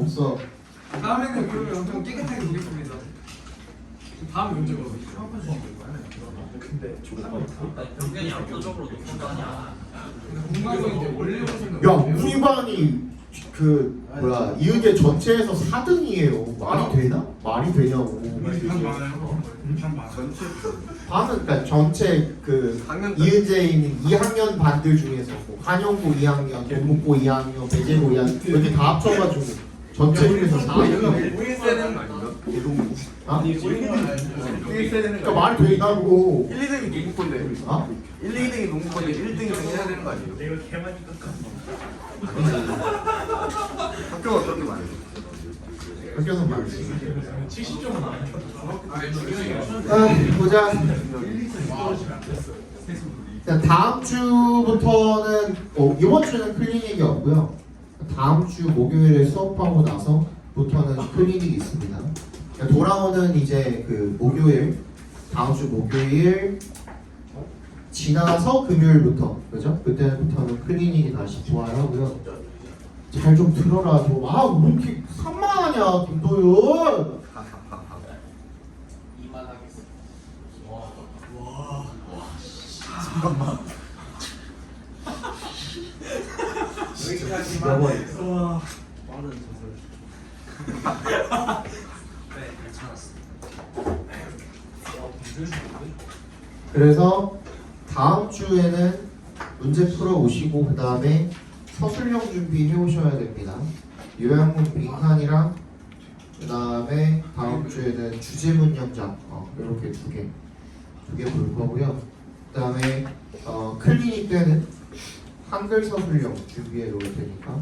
없어. 다음에는 그러면 엄청 깨끗하게 보겠습니다. 다음 문제거든요. 의견이 압도적으로 높은 거 아니야? 공부는 이제 원래 야, 우리 반이 그 뭐야 이의제 전체에서 4등이에요. 말이 되나? 말이 되냐고. 반 많아요. 반 많아. 반은 그러니까 전체 그 이의제에 있는 2학년 반들 중에서 뭐 한영고 2학년, 동국고 2학년, 배재고 2학년 이렇게 다 합쳐가지고 전체 중에서 4등이에요. 세는 거 아닌가? 아? 되는 그러니까 말이 되냐고. 1, 2등이 농구건데 아? 1, 2등이 농구건데 1등이 해야 되는 거 아니에요? 내가 개만이 깎아. 학교가 그렇게 말해요. 학교는 말이지. 70점은 아니야. 아, 보자. 자, 다음 주부터는 이번 주는 클리닉이 없고요. 다음 주 목요일에 수업하고 나서부터는 클리닉이 있습니다. 그러니까 돌아오는 이제 그 목요일, 다음 주 목요일 지나서 금요일부터, 그죠? 그때부터는 클리닉이 다시 부활하고요. 잘 좀 들어라 좀. 아, 왜 이렇게 산만하냐, 김도윤. 와. 빠른 소설. 네, 괜찮았어. 그래서 다음 주에는 문제 풀어 오시고 그 다음에 서술형 준비해 오셔야 됩니다. 요양문 빙판이랑 그 다음에 다음 주에는 주제문 연장 이렇게 두 개 볼 거고요. 그 다음에 클리닉 때는 한글 서술형 준비해 놓을 테니까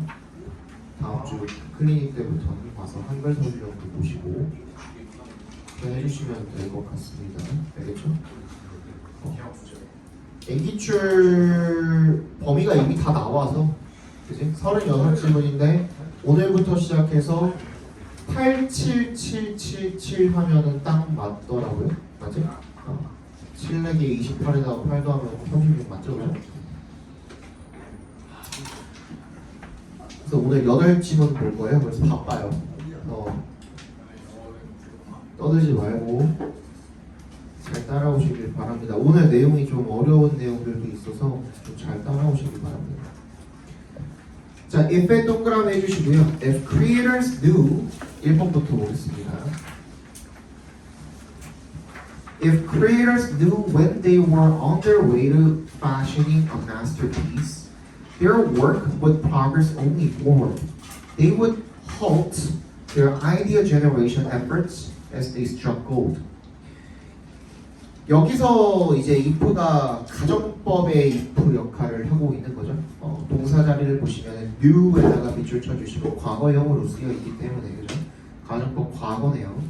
다음 주 클리닉 때부터 와서 한글 서술형도 보시고 해주시면 될 것 같습니다. 알겠죠? 애기출 범위가 이미 다 나와서 그지? 36질문인데 오늘부터 시작해서 87777 하면은 딱 맞더라고요. 맞지? 7내기 28에다가 8도 하면 36 맞죠? 그죠? 그래서 오늘 8질문 볼 거예요. 그래서 바빠요. 떠들지 말고 잘 따라오시길 바랍니다. 오늘 내용이 좀 어려운 내용들도 있어서 좀 잘 따라오시길 바랍니다. 자, if에 동그라미 해주시고요. If creators knew 1번부터 보겠습니다. If creators knew when they were on their way to fashioning a masterpiece, their work would progress only forward. They would halt their idea generation efforts as they struck gold. 여기서 이제 if가 가정법의 if 역할을 하고 있는 거죠. 동사 자리를 보시면 new에다가 밑줄 쳐주시고 과거형으로 쓰여 있기 때문에 그죠? 가정법 과거네요.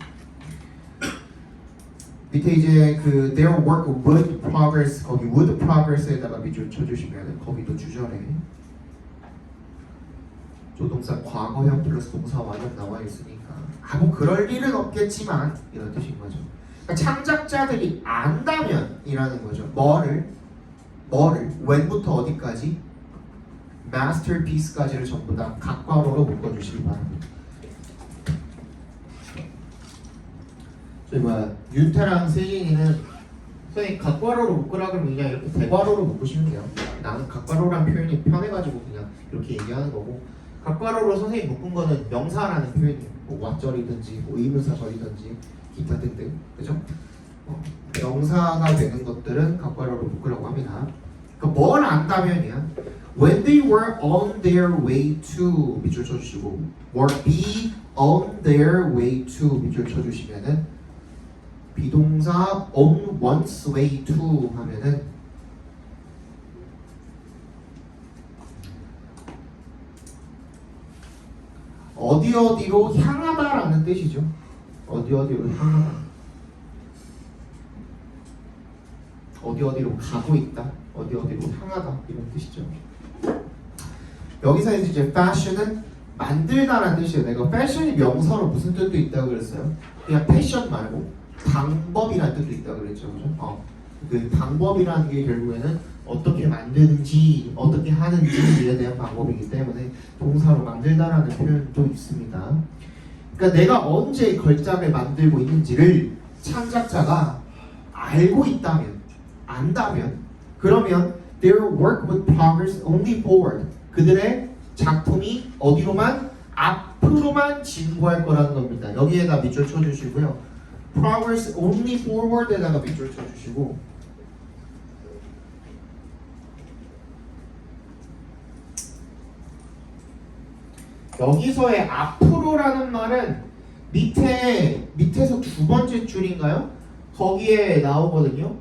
밑에 이제 그 their work would progress 거기 would progress에다가 밑줄 쳐주시면 거기도 주절에 조동사 과거형 플러스 동사 완전 나와 있으니까 뭐 그럴 일은 없겠지만 이런 뜻인 거죠. 그러니까 창작자들이 안다면이라는 거죠. 뭐를 when부터 어디까지 masterpiece까지를 전부 다 각괄호로 묶어주시기 바랍니다. 저희 윤태랑 세진이는 선생님 각괄호로 묶으라 그러면 그냥 이렇게 대괄호로 묶으시면 돼요. 나는 각괄호라는 표현이 편해가지고 그냥 이렇게 얘기하는 거고 각괄호로 선생님 묶은 거는 명사라는 표현이에요. 뭐 왓절이든지 뭐 의문사절이든지 기타 등등 그죠? 명사가 되는 것들은 각괄호로 묶으라고 합니다. 그러니까 뭘 안다면이야. When they were on their way to 밑줄 쳐주시고 were be on their way to 밑줄 쳐주시면은 비동사 on one's way to 하면은 어디 어디로 향하다라는 뜻이죠. 어디 어디로 향하다. 어디 어디로 가고 있다. 어디 어디로 향하다 이런 뜻이죠. 여기서 이제 fashion은 만들다라는 뜻이에요. 내가 fashion이 명사로 무슨 뜻도 있다고 그랬어요? 그냥 패션 말고 방법이라는 뜻도 있다고 그랬죠, 그죠? 그 방법이라는 게 결국에는 어떻게 만드는지 어떻게 하는지에 대한 방법이기 때문에 동사로 만들다라는 표현도 있습니다. 그러니까 내가 언제 걸작을 만들고 있는지를 창작자가 알고 있다면, 안다면, 그러면 their work would progress only forward. 그들의 작품이 어디로만? 앞으로만 진보할 거라는 겁니다. 여기에다 밑줄 쳐주시고요. progress only forward에다가 밑줄 쳐주시고 여기서의 앞으로라는 말은 밑에서 두 번째 줄인가요? 거기에 나오거든요.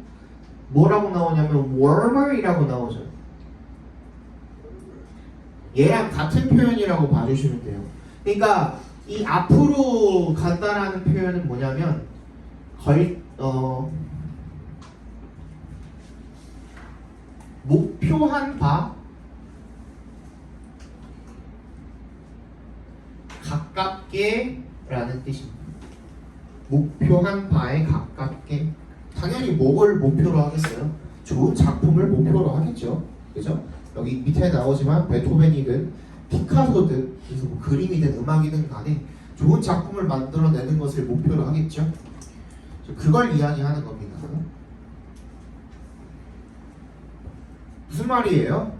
뭐라고 나오냐면 warmer이라고 나오죠. 얘랑 같은 표현이라고 봐주시면 돼요. 그러니까 이 앞으로 간다라는 표현은 뭐냐면 목표한 바 가깝게 라는 뜻입니다. 목표한 바에 가깝게. 당연히 뭘 목표로 하겠어요? 좋은 작품을 목표로 하겠죠. 그죠? 여기 밑에 나오지만 베토벤이든 피카소든 그래서 뭐 그림이든 음악이든 간에 좋은 작품을 만들어내는 것을 목표로 하겠죠. 그걸 이야기하는 겁니다. 무슨 말이에요?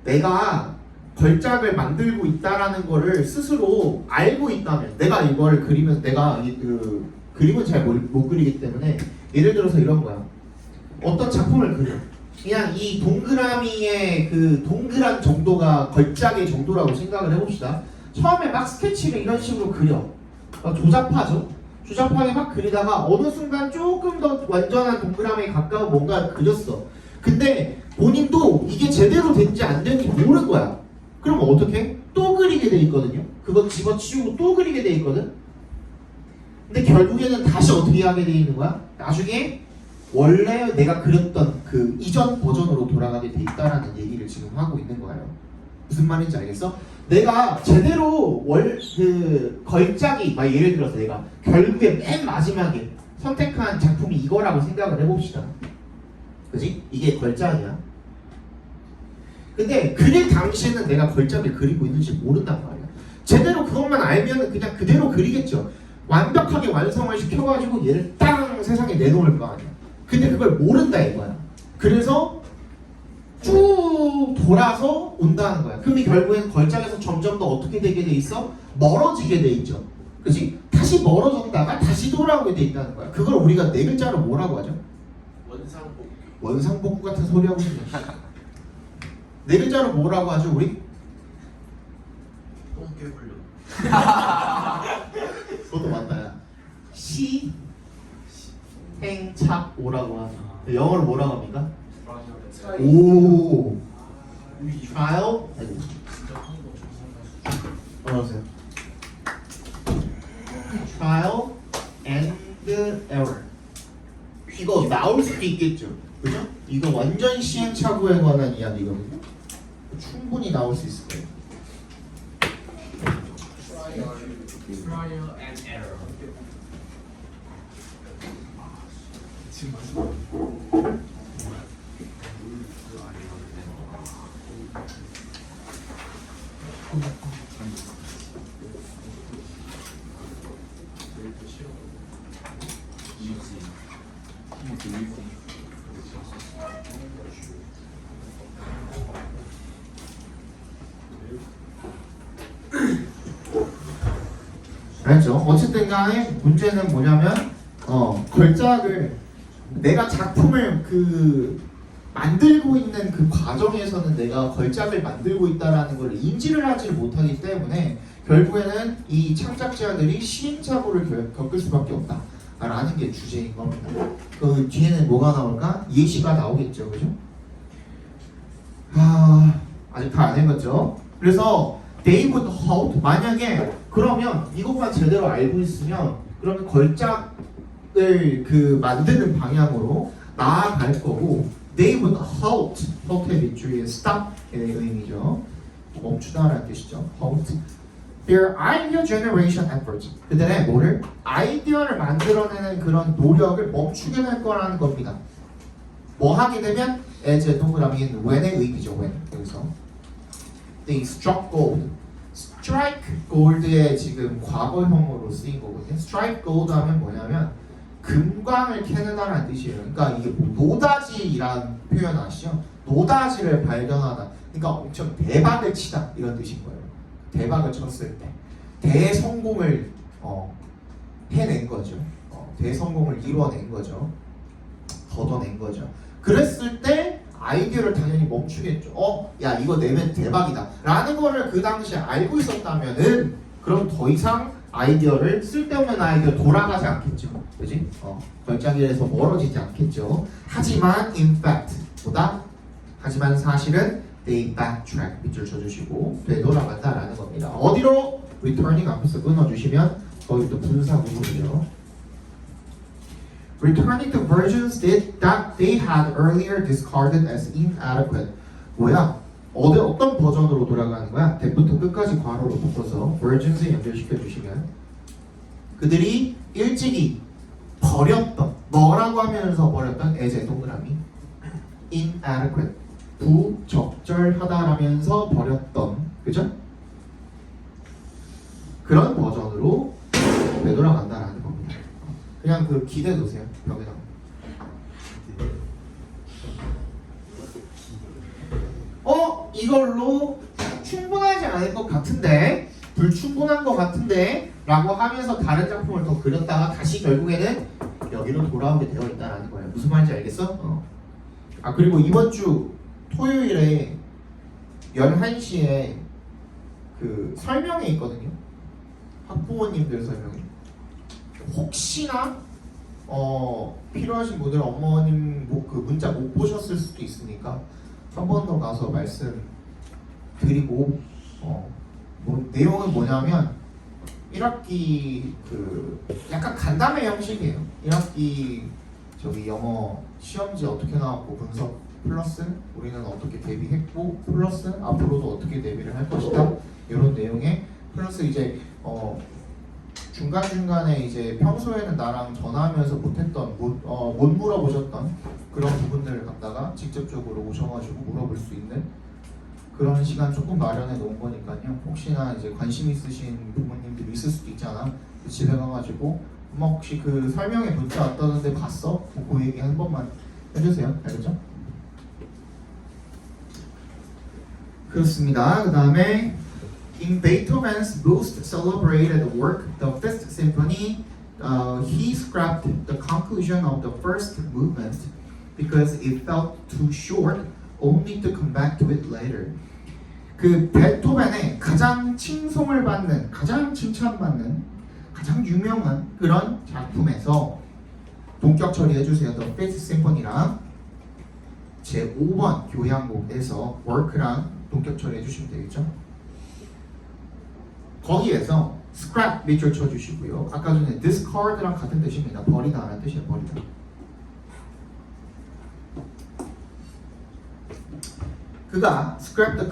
내가 걸작을 만들고 있다라는 거를 스스로 알고 있다면, 내가 이걸 그리면서 내가 그 그림은 잘 못 그리기 때문에 예를 들어서 이런 거야. 어떤 작품을 그려. 그냥 이 동그라미의 그 동그란 정도가 걸작의 정도라고 생각을 해봅시다. 처음에 막 스케치를 이런 식으로 그려. 조잡하죠. 조잡하게 막 그리다가 어느 순간 조금 더 완전한 동그라미에 가까운 뭔가 그렸어. 근데 본인도 이게 제대로 된지 안 된지 모르는 거야. 그럼 어떻게? 또 그리게 돼 있거든요. 그거 집어치우고 또 그리게 돼 있거든. 근데 결국에는 다시 어떻게 하게 돼 있는 거야? 나중에 원래 내가 그렸던 그 이전 버전으로 돌아가게 돼 있다라는 얘기를 지금 하고 있는 거예요. 무슨 말인지 알겠어? 내가 제대로 그 걸작이 막 예를 들어서 내가 결국에 맨 마지막에 선택한 작품이 이거라고 생각을 해봅시다. 그지? 이게 걸작이야. 근데 그릴 당시에는 내가 걸작을 그리고 있는지 모른단 말이야. 제대로 그것만 알면 그냥 그대로 그리겠죠. 완벽하게 완성을 시켜가지고 얘를 땅 세상에 내놓을 거 아니야. 근데 그걸 모른다 이거야. 그래서 쭉 돌아서 온다는 거야. 그럼 결국엔 걸작에서 점점 더 어떻게 되게 돼 있어? 멀어지게 돼 있죠. 그지? 다시 멀어졌다가 다시 돌아오게 돼 있다는 거야. 그걸 우리가 네 글자로 뭐라고 하죠? 원상복. 원상복구 같은 소리 하고 있네. 네 글자로 뭐라고 하죠 우리? 똥개불려. 그것도 맞다 야. 시행착오라고 하죠. 영어로 뭐라고 합니까? 오 trial 어서오세요. trial and error. 이거 나올 수도 있겠죠. 그죠? 이거 완전 시행착오에 관한 이야기거든요. 충분히 나올 수 있을 거예요. Trial and error. 지금 맞아. 알죠? 어쨌든 간에 문제는 뭐냐면 걸작을 내가 작품을 만들고 있는 그 과정에서는 내가 걸작을 만들고 있다라는 걸 인지를 하지 못하기 때문에 결국에는 이 창작자들이 시행착오를 겪을 수밖에 없다라는 게 주제인 겁니다. 그 뒤에는 뭐가 나올까? 예시가 나오겠죠, 그죠? 아직 다 안 읽었죠? 그래서 they would hope, 만약에 그러면 이것만 제대로 알고 있으면 그러면 걸작을 만드는 방향으로 나아갈 거고 they would halt, halt의 밑줄에 stop의 의미죠. 멈추다라는 뜻이죠. halt. Their idea generation efforts. 그들의 뭐를? 아이디어를 만들어내는 그런 노력을 멈추게 될 거라는 겁니다. 뭐 하게 되면 as 동그라미는 when의 의미죠. when 여기서 they struck gold. strike gold의 지금 과거형으로 쓰인 거거든요. strike gold 하면 뭐냐면 금광을 캐내다라는 뜻이에요. 그러니까 이게 뭐 노다지라는 표현 아시죠? 노다지를 발견하다. 그러니까 엄청 대박을 치다 이런 뜻인 거예요. 대박을 쳤을 때 대성공을 해낸 거죠. 대성공을 이루어낸 거죠. 걷어낸 거죠. 그랬을 때 아이디어를 당연히 멈추겠죠. 야 이거 내면 대박이다 라는 거를 그 당시에 알고 있었다면은 그럼 더 이상 아이디어를 쓸데없는 아이디어 돌아가지 않겠죠. 그지? 걸작일에서 멀어지지 않겠죠. 하지만 in fact 보다 하지만 사실은 they backtrack 밑줄 쳐주시고 되돌아간다라는 겁니다. 어디로? returning 앞에서 끊어주시면 거기 또 분사 부분이요. Returning to versions that they had earlier discarded as inadequate. 뭐야? 어떤 버전으로 돌아가는 거야? 대부터 끝까지 괄호로 묶어서 versions 연결시켜 주시면 그들이 일찍이 버렸던 뭐라고 하면서 버렸던 as의 동그라미 inadequate 부적절하다라면서 버렸던 그죠? 그런 버전으로 되돌아간다라는 겁니다. 그냥 그 기대 놓으세요 벽에다. 이걸로 충분하지 않을 것 같은데 불충분한 것 같은데 라고 하면서 다른 작품을 더 그렸다가 다시 결국에는 여기로 돌아오게 되어 있다는 거예요. 무슨 말인지 알겠어? 그리고 이번 주 토요일에 11시에 그 설명회 있거든요. 학부모님들 설명회. 혹시나 필요하신 분들 어머님 그 문자 못 보셨을 수도 있으니까 한 번 더 가서 말씀 드리고 내용은 뭐냐면 1학기 그 약간 간담회 형식이에요. 1학기 저기 영어 시험지 어떻게 나왔고 분석 플러스 우리는 어떻게 대비했고 플러스 앞으로도 어떻게 대비를 할 것이다 이런 내용에 플러스 이제 중간중간에 이제 평소에는 나랑 전화하면서 못했던 못 물어보셨던 그런 부분들을 갖다가 직접적으로 오셔가지고 물어볼 수 있는 그런 시간 조금 마련해 놓은 거니까요. 혹시나 이제 관심 있으신 부모님들이 있을 수도 있잖아. 집에 가가지고 엄마 혹시 그 설명에 문자 왔다는데 봤어? 그 얘기 한 번만 해주세요. 알겠죠? 그렇습니다. 그 다음에 In Beethoven's most celebrated work, the Fifth Symphony, he scrapped the conclusion of the first movement because it felt too short, only to come back to it later. 그 베토벤의 가장 칭송을 받는, 가장 칭찬받는, 가장 유명한 그런 작품에서 동격 처리해주세요. The Fifth Symphony랑 제 5번 교향곡에서 work랑 동격 처리해주시면 되겠죠? 거기에서 scrap 밑줄 쳐주시고요. 아까 전에 discard랑 같은 뜻입니다. 버리다 라는 뜻이에요. 버리다. 그가 scrap the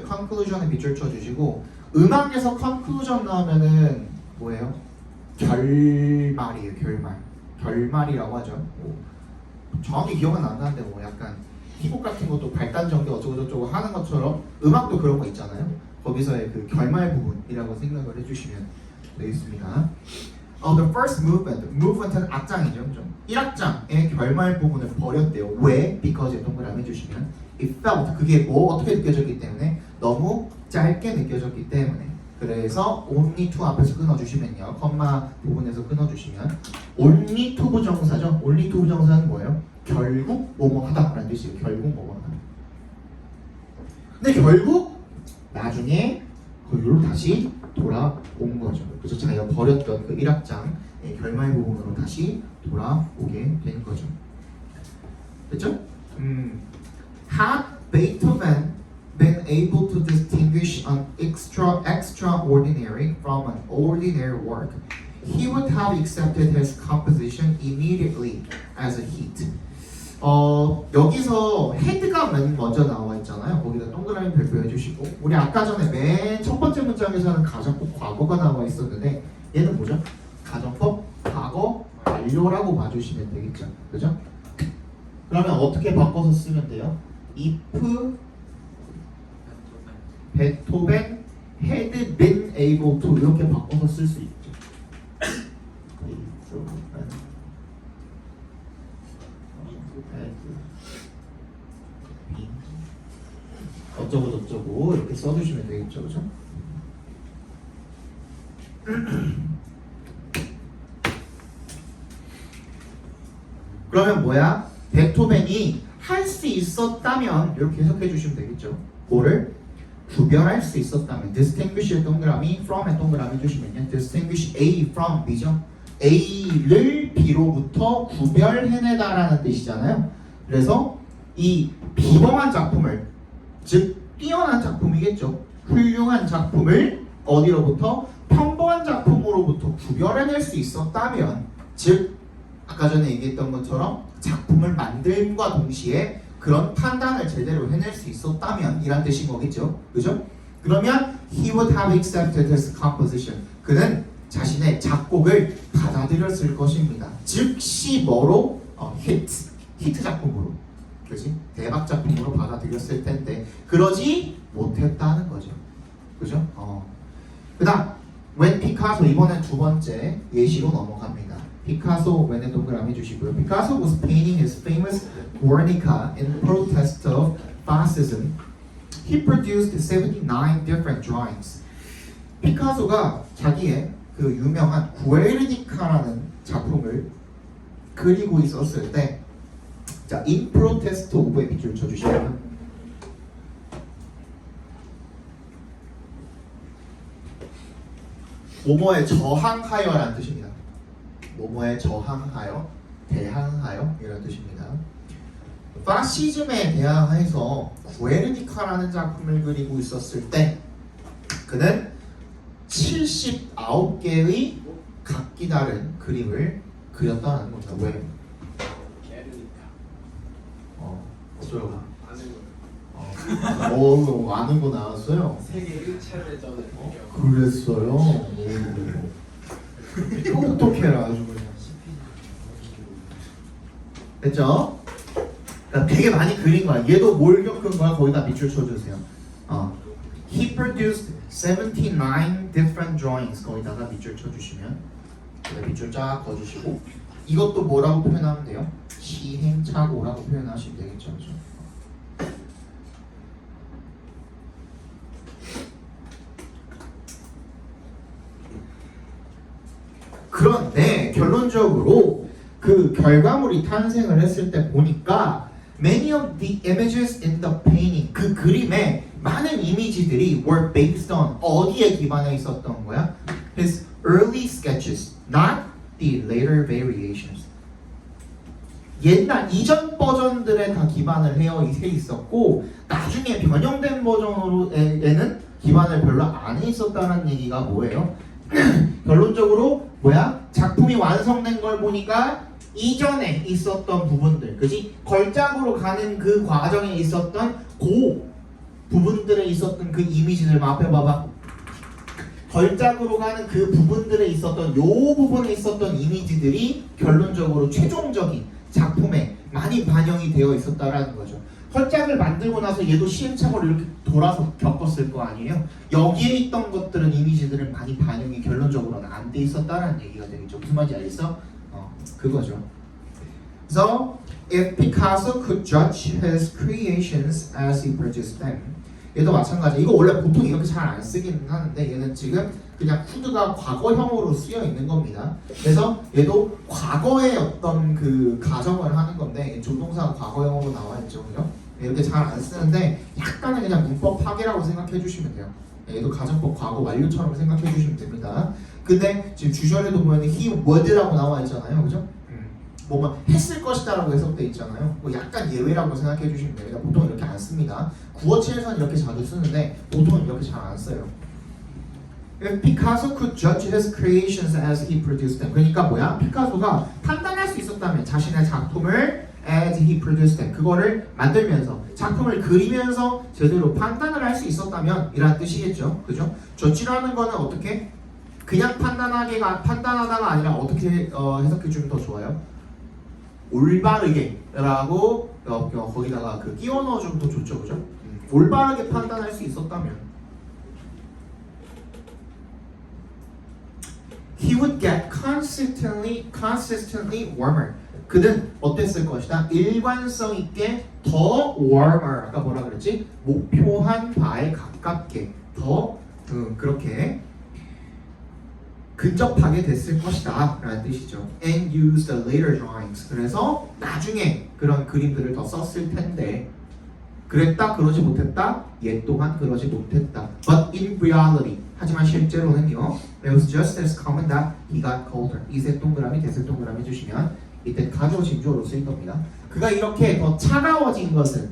conclusion에 밑줄 쳐주시고 음악에서 conclusion 나오면은 뭐예요? 결말이에요. 결말이라고 하죠. 정확히 기억은 안 나는데 뭐 약간 희곡 같은 것도 발단 전개 어쩌고저쩌고 하는 것처럼 음악도 그런 거 있잖아요. 거기서의 그 결말 부분이라고 생각을 해주시면 되겠습니다. The first movement은 악장이죠. 1악장의 결말 부분을 버렸대요. 왜? Because에 동그라미 해주시면 it felt 그게 뭐 어떻게 느껴졌기 때문에 너무 짧게 느껴졌기 때문에 그래서 only to 앞에서 끊어주시면요. 컴마 부분에서 끊어주시면 only to 부정사죠. only to 부정사는 뭐예요? 결국 뭐뭐 하다라는 뜻이에요. 결국 뭐뭐 하다. 근데 결국 나중에 거기로 다시 돌아온 거죠. 그래서 자기가 버렸던 그 1악장의 결말 부분으로 다시 돌아오게 된 거죠. 됐죠? Had Beethoven been able to distinguish an extraordinary from an ordinary work, he would have accepted his composition immediately as a hit. 여기서 헤드가 맨 먼저 나와 있잖아요. 거기다 동그라미 별표해 주시고 우리 아까 전에 맨 첫 번째 문장에서는 가정법 과거가 나와 있었는데 얘는 뭐죠? 가정법 과거 완료라고 봐주시면 되겠죠. 그죠? 그러면 어떻게 바꿔서 쓰면 돼요? if 베토벤 had been able to 이렇게 바꿔서 쓸 수 있죠. 베토벤 had been 어쩌고 저쩌고 이렇게 써주시면 되겠죠, 그죠? 그러면 뭐야? 베토벤이 할 수 있었다면 이렇게 해석해 주시면 되겠죠. 뭐를? 구별할 수 있었다면 distinguish의 동그라미 from의 동그라미 주시면요. distinguish A from B죠. A를 B로부터 구별해내다라는 뜻이잖아요. 그래서 이 비범한 작품을 즉 뛰어난 작품이겠죠. 훌륭한 작품을 어디로부터? 평범한 작품으로부터 구별해낼 수 있었다면 즉 아까 전에 얘기했던 것처럼 작품을 만듦과 동시에 그런 판단을 제대로 해낼 수 있었다면 이란 뜻인 거겠죠. 그죠? 그러면 he would have accepted his composition. 그는 자신의 작곡을 받아들였을 것입니다. 즉시 뭐로? 히트 작품으로. 그지? 대박 작품으로 받아들였을 텐데 그러지 못했다는 거죠. 그죠? 그 다음 when 피카소 이번엔 두 번째 예시로 넘어갑니다. 피카소 왼에 동그라미 주시고요. Picasso was painting his famous Guernica in protest of fascism. He produced 79 different drawings. 피카소가 자기의 그 유명한 구에르니카라는 작품을 그리고 있었을 때, 자, in protest of에 밑줄 쳐주시면 뭐뭐에 저항하여라는 뜻입니다. 뭐뭐에 저항하여, 대항하여 이런 뜻입니다. 파시즘에 대항해서 구에르니카라는 작품을 그리고 있었을 때 그는 79개의 각기 다른 그림을 그렸다는 겁니다. 왜? 게르니카. 없어요. 아는 거예요. 아는 거 나왔어요. 세계 1차례전을 그랬어요. 똑똑해라 아주 그냥. 됐죠? 그러니까 되게 많이 그린 거야. 얘도 뭘 겪은 거야? 거기다 밑줄 쳐주세요. He produced 79 different drawings. 거기다가 밑줄 쳐주시면 밑줄 쫙 그어주시고 이것도 뭐라고 표현하면 돼요? 시행착오라고 표현하시면 되겠죠. 그렇죠? 그런데 결론적으로 그 결과물이 탄생을 했을 때 보니까 many of the images in the painting 그 그림에 많은 이미지들이 were based on 어디에 기반해 있었던 거야? His early sketches, not the later variations. 옛날 이전 버전들에 다 기반을 해 있었고 나중에 변형된 버전으로에는 기반을 별로 안 해 있었다는 얘기가 뭐예요? 결론적으로 뭐야? 작품이 완성된 걸 보니까 이전에 있었던 부분들, 그지? 걸작으로 가는 그 과정에 있었던 그 부분들에 있었던 그 이미지들 앞에 봐봐. 걸작으로 가는 그 부분들에 있었던 요 부분에 있었던 이미지들이 결론적으로 최종적인 작품에 많이 반영이 되어 있었다라는 거죠. 걸작을 만들고 나서 얘도 시행착오를 이렇게 돌아서 겪었을 거 아니에요? 여기에 있던 것들은 이미지들은 많이 반영이 결론적으로는 안 돼 있었다라는 얘기가 되겠죠. 무슨 말인지 알겠어? 그거죠. So, if Picasso could judge his creations as he produced them, 얘도 마찬가지. 이거 원래 보통 이렇게 잘 안 쓰기는 하는데 얘는 지금 그냥 coul드가 과거형으로 쓰여 있는 겁니다. 그래서 얘도 과거의 어떤 그 가정을 하는 건데 조동사가 과거형으로 나와 있죠, 그죠? 이렇게 잘 안 쓰는데 약간은 그냥 문법 파괴라고 생각해 주시면 돼요. 얘도 가정법 과거 완료처럼 생각해 주시면 됩니다. 근데 지금 주절에도 보면 he would라고 나와 있잖아요, 그죠? 뭐뭐 했을 것이다라고 해석돼 있잖아요. 뭐 약간 예외라고 생각해 주시면 됩니다. 보통 이렇게 안 씁니다. 구어체에서는 이렇게 자주 쓰는데 보통은 이렇게 잘 안 써요. If Picasso could judge his creations as he produced them, 그러니까 뭐야? 피카소가 판단할 수 있었다면 자신의 작품을 as he produced them, 그거를 만들면서 작품을 그리면서 제대로 판단을 할 수 있었다면 이란 뜻이겠죠, 그죠? 저지라는 거는 어떻게? 그냥 판단하다가 아니라 어떻게 해석해 주면 더 좋아요? 올바르게라고 거기다가 그 끼워 넣어주면 더 좋죠, 그죠? 올바르게 판단할 수 있었다면 he would get consistently warmer. 그는 어땠을 것이다? 일관성 있게 더 warmer. 아까 뭐라 그랬지? 목표한 바에 가깝게 더 그렇게 근접하게 됐을 것이다 라는 뜻이죠. And use the later drawings. 그래서 나중에 그런 그림들을 더 썼을 텐데 그랬다 그러지 못했다 얘 또한 그러지 못했다. But in reality 하지만 실제로는요 it was just as common that he got colder. 이색 동그라미 대색 동그라미 해주시면 이때 가조 진조로 쓰인 겁니다. 그가 이렇게 더 차가워진 것은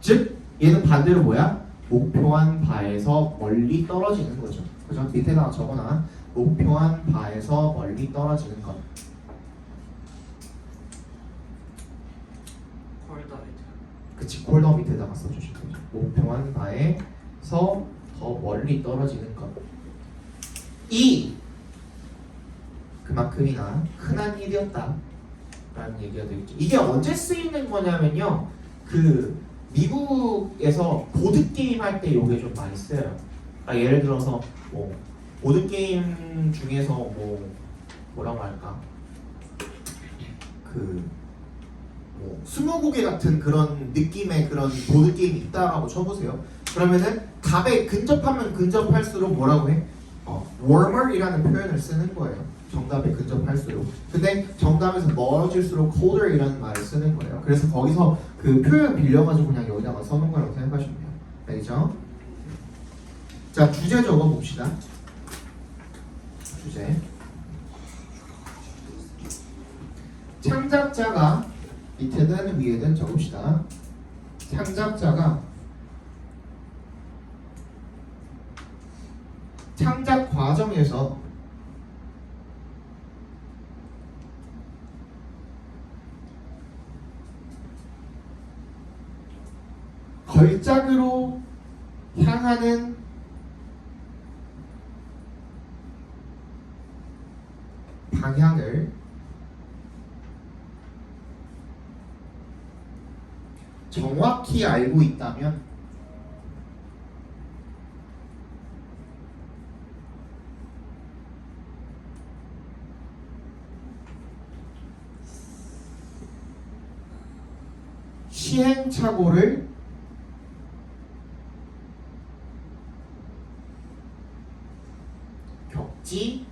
즉 얘는 반대로 뭐야? 목표한 바에서 멀리 떨어지는 거죠. 그죠? 밑에다가 적어놔. 목표한 바에서 멀리 떨어지는 것. 콜더 밑에. 그치, 콜더 밑에다가 써주실 거죠. 목표한 바에서 더 멀리 떨어지는 것. 이 그만큼이나 흔한 일이었다 라는 얘기가 되겠죠. 이게 언제 쓰이는 거냐면요, 그 미국에서 보드게임 할 때 이게 좀 많이 쓰여요. 그러니까 예를 들어서 뭐 보드게임 중에서 뭐라고 할까, 그 뭐 스무고개 같은 그런 느낌의 그런 보드게임이 있다라고 쳐보세요. 그러면은 답에 근접하면 근접할수록 뭐라고 해? warmer이라는 표현을 쓰는 거예요. 정답에 근접할수록. 근데 정답에서 멀어질수록 colder이라는 말을 쓰는 거예요. 그래서 거기서 그 표현 빌려가지고 그냥 여기다가 써놓은 거라고 생각하시면 돼요. 알겠죠? 자, 주제 적어봅시다. 주제. 창작자가 밑에든 위에든 적읍시다. 창작자가 창작 과정에서 걸작으로 향하는 방향을 정확히 알고 있다면 시행착오를 겪지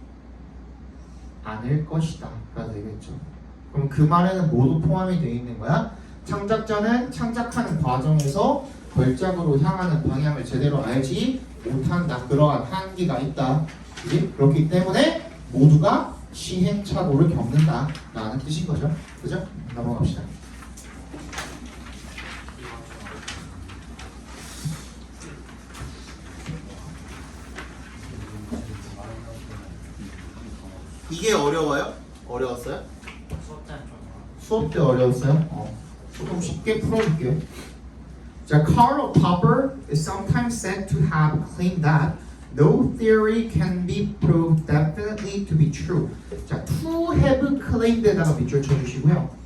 않을 것이다 가 되겠죠. 그럼 그 말에는 모두 포함이 되어 있는 거야. 창작자는 창작하는 과정에서 걸작으로 향하는 방향을 제대로 알지 못한다. 그러한 한계가 있다. 그치? 그렇기 때문에 모두가 시행착오를 겪는다 라는 뜻인 거죠. 그죠? 넘어갑시다. 이게 어려워요? 어려웠어요? 수업 때는 좀 수업 때 어려웠어요? 조금 쉽게 풀어볼게요. 자, Karl Popper is sometimes said to have claimed that no theory can be proved definitely to be true. 자, to have claimed에다가 밑줄 쳐주시고요.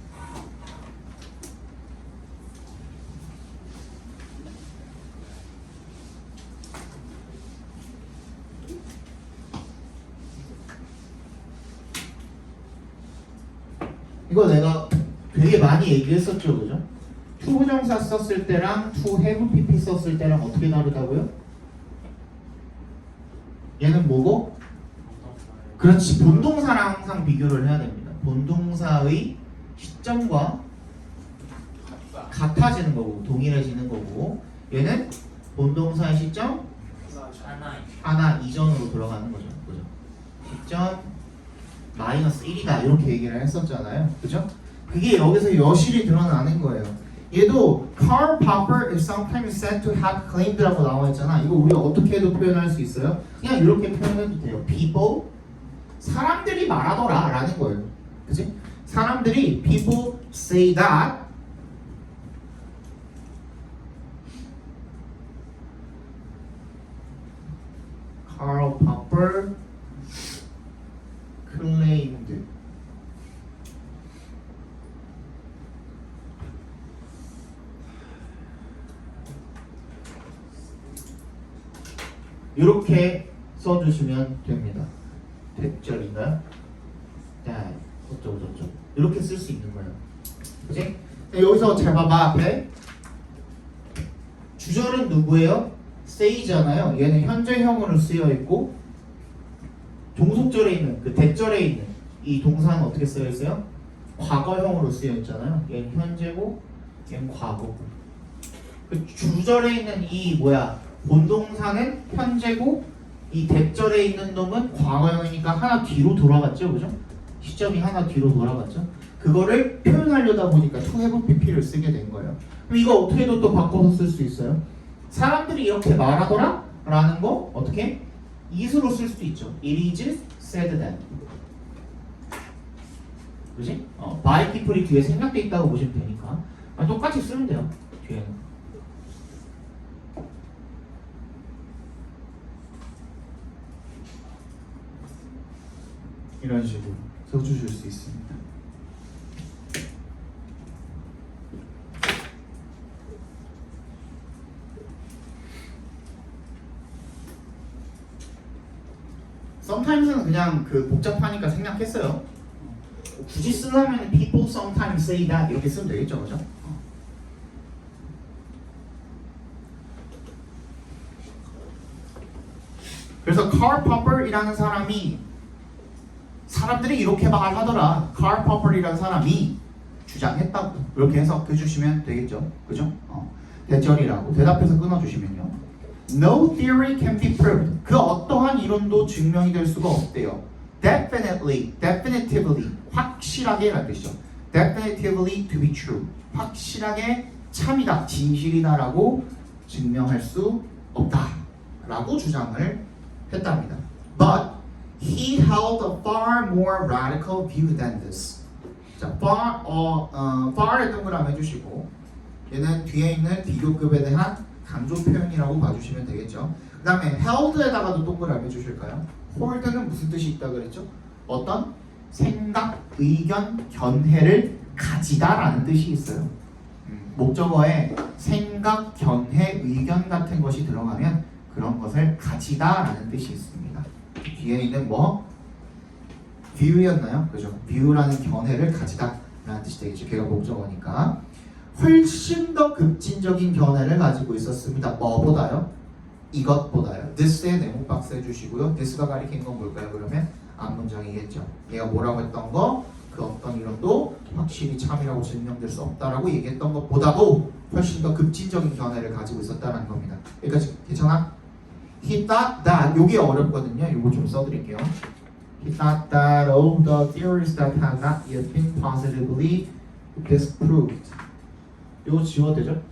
이거 내가 되게 많이 얘기했었죠, 그죠? to 부정사 썼을 때랑 to have pp 썼을 때랑 어떻게 다르다고요? 얘는 뭐고? 그렇지, 본동사랑 항상 비교를 해야 됩니다. 본동사의 시점과 같아지는 거고 동일해지는 거고, 얘는 본동사의 시점 하나 이전으로 들어가는 거죠, 그죠? 시점 마이너스 1이다 이렇게 얘기를 했었잖아요, 그죠? 그게 여기서 여실히 드러나는 거예요. 얘도 Karl Popper is sometimes said to have claimed라고 나와 있잖아. 이거 우리가 어떻게 해도 표현할 수 있어요? 그냥 이렇게 표현해도 돼요. People, 사람들이 말하더라 라는 거예요. 그치? 사람들이 people say that Karl Popper claimed 이렇게 써주시면 됩니다. 대절인가요? 네, 어쩌고 저쩌고 이렇게 쓸 수 있는 거예요. 그치? 여기서 잘 봐봐. 앞에 주절은 누구예요? say잖아요. 얘는 현재형으로 쓰여 있고 종속절에 있는 그 대절에 있는 이 동사는 어떻게 쓰여 있어요? 과거형으로 쓰여 있잖아요. 얘는 현재고 얘는 과거고. 그 주절에 있는 이 본동사는 현재고 이 대절에 있는 놈은 과거형이니까 하나 뒤로 돌아갔죠, 그죠? 시점이 하나 뒤로 돌아갔죠. 그거를 표현하려다 보니까 to have pp를 쓰게 된 거예요. 그럼 이거 어떻게도 또 바꿔서 쓸 수 있어요. 사람들이 이렇게 말하더라 라는 거 어떻게? is로 쓸 수도 있죠. It is said that. 그지? by people이 뒤에 생략돼 있다고 보시면 되니까 똑같이 쓰면 돼요. 뒤에는. 이런 식으로 써주실 수 있습니다. sometimes는 그냥 그 복잡하니까 생략했어요. 굳이 쓰려면 people sometimes say that 이렇게 쓰면 되겠죠, 그죠? 그래서 Karl Popper이라는 사람이 사람들이 이렇게 말하더라. Karl Popper이라는 사람이 주장했다고 이렇게 해석해 주시면 되겠죠, 그죠? 대절이라고 대답해서 끊어주시면요. No theory can be proved. 그 어떠한 이론도 증명이 될 수가 없대요. Definitely, definitively, 확실하게 라는 뜻이죠. Definitively to be true. 확실하게 참이다, 진실이다라고 증명할 수 없다라고 주장을 했답니다. But he held a far more radical view than this. 자, far에 동그라미 해주시고 얘는 뒤에 있는 비교급에 대한 강조 표현이라고 봐주시면 되겠죠. 그 다음에 held에다가도 동그라미 해주실까요? hold는 무슨 뜻이 있다 그랬죠? 어떤 생각, 의견, 견해를 가지다라는 뜻이 있어요. 목적어에 생각, 견해, 의견 같은 것이 들어가면 그런 것을 가지다라는 뜻이 있습니다. 뒤에 있는 view였나요? 그죠? view라는 견해를 가지다라는 뜻이 되겠죠. 걔가 목적어니까. 훨씬 더 급진적인 견해를 가지고 있었습니다. 뭐보다요? 이것보다요. this의 네모 박스 해주시고요. this가 가리킨 건 뭘까요? 그러면 앞문장이겠죠. 얘가 뭐라고 했던 거? 그 어떤 이론도 확실히 참이라고 증명될 수 없다라고 얘기했던 것보다도 훨씬 더 급진적인 견해를 가지고 있었다는 겁니다. 여기까지 괜찮아? He thought that 요게 어렵거든요. 요거 좀 써드릴게요. He thought that all the theories that had not yet been positively disproved. 요거 지워도 되죠?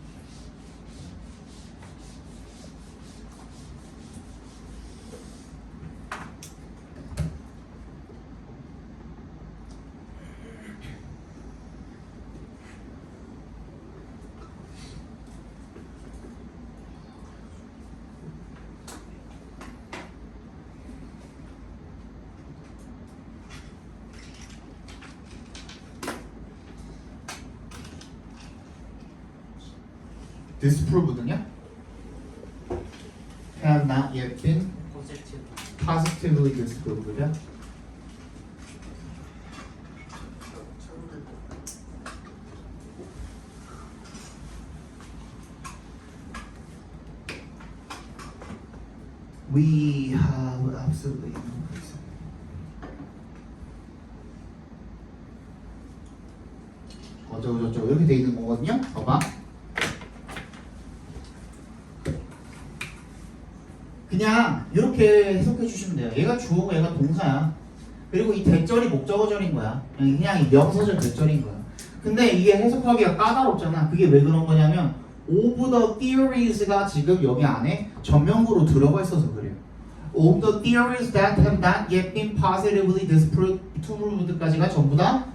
disproved는요? have not yet been positively disproved. 그죠? We have absolutely no reason. 어쩌고저쩌고 이렇게 돼 있는 거거든요. 봐봐. 그냥 이렇게 해석해 주시면 돼요. 얘가 주어고 얘가 동사야. 그리고 이 대절이 목적어절인 거야. 그냥 이 명사절 대절인 거야. 근데 이게 해석하기가 까다롭잖아. 그게 왜 그런 거냐면 of the theories가 지금 여기 안에 전명구로 들어가 있어서 그래요. Of the theories that have not yet been positively disproved까지가 전부 다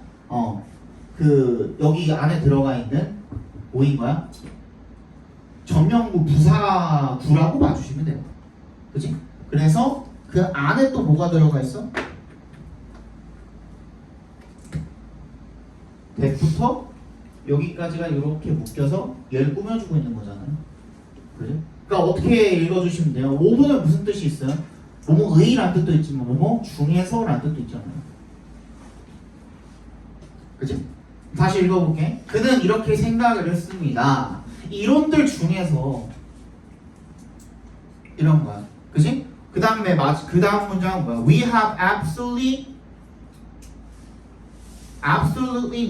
그 여기 안에 들어가 있는 뭐인 거야? 전명구 부사구라고 봐주시면 돼요. 그치? 그래서 그 안에 또 뭐가 들어가 있어? that부터 여기까지가 이렇게 묶여서 얘를 꾸며주고 있는 거잖아요. 그지? 그러니까 어떻게 읽어주시면 돼요? 5분은 무슨 뜻이 있어요? 뭐뭐의란 뜻도 있지만 뭐뭐 중에서란 뜻도 있잖아요. 그치? 다시 읽어볼게. 그는 이렇게 생각을 했습니다. 이론들 중에서 이런 거야. 그치? 그 다음에 그 다음 문장은 뭐야? We have absolutely